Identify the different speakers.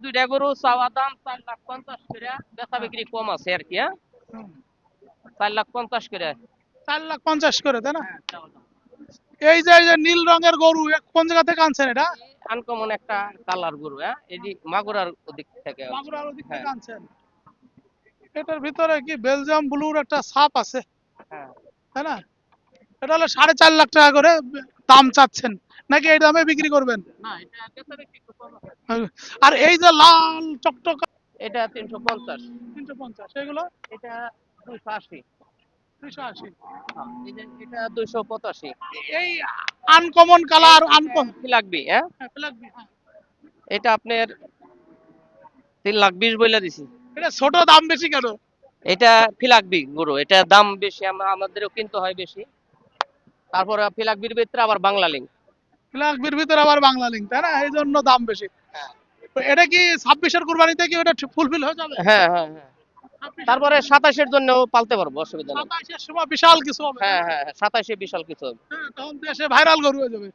Speaker 1: দুইটা গরু চাওয়া দাম 4,50,000 করে, বেচা
Speaker 2: হ্যাঁ,
Speaker 1: বিক্রি কম আছে আর কি। হ্যাঁ,
Speaker 2: হুম।
Speaker 1: 4,50,000 করে।
Speaker 2: 4,50,000 করে, তাই না?
Speaker 1: হ্যাঁ, চাওয়া দাম।
Speaker 2: এই যে নীল রঙের গরু, কোন জায়গা থেকে আনছেন এটা?
Speaker 1: আনকমন একটা কালার গরু। হ্যাঁ, এই যে মাগুরার ওদিক থেকে আনছি।
Speaker 2: মাগুরার ওদিক থেকে
Speaker 1: হ্যাঁ,
Speaker 2: আনছেন। এটার ভিতরে কি বেলজিয়াম ব্লুর একটা ছাপ আছে,
Speaker 1: হ্যাঁ।
Speaker 2: তাই না? এটা হলো 4.5 লাখ টাকা করে দাম চাচ্ছেন, নাকি এই দামে বিক্রি করবেন?
Speaker 1: না, এটা বেচা বিক্রি একটু কম আছে।
Speaker 2: আর এই যে লাল চকচকা
Speaker 1: এটা 350।
Speaker 2: 350, এগুলো
Speaker 1: এটা 280।
Speaker 2: 280।
Speaker 1: হ্যাঁ, এই যে এটা 285।
Speaker 2: এই আনকমন কালার,
Speaker 1: এটা
Speaker 2: আনকমন
Speaker 1: কি লাগবে? হ্যাঁ,
Speaker 2: লাগবে, হ্যাঁ।
Speaker 1: এটা আপনার 3,20,000 বইলা দিছি।
Speaker 2: এটা ছোট, দাম বেশি কেন?
Speaker 1: এটা ফিলাকবি গরু, এটা দাম বেশি, আমাদেরও কিনতে হয় বেশি। তারপরে ফিলাকবির ভিতরে আবার বাংলা লিঙ্ক।
Speaker 2: লাগবির ভিতরে আবার বাংলা লিঙ্ক, তাই না? এই জন্য দাম বেশি।
Speaker 1: হ্যাঁ,
Speaker 2: তো এটা কি 26-এর কুরবানিতে কি ওটা ফুলফিল হয়ে যাবে?
Speaker 1: হ্যাঁ, হ্যাঁ, হ্যাঁ।
Speaker 2: 26-এর
Speaker 1: তারপরে
Speaker 2: কুরবানি,
Speaker 1: 27-এর জন্য পালতে পারবো, অসুবিধা নেই।
Speaker 2: 27-এর সময় বিশাল কিছু হবে, তাই
Speaker 1: হ্যাঁ,
Speaker 2: না?
Speaker 1: হ্যাঁ, হ্যাঁ, 27-এ বিশাল কিছু হবে।
Speaker 2: হ্যাঁ, তখন দেশে ভাইরাল গরু হয়ে যাবে।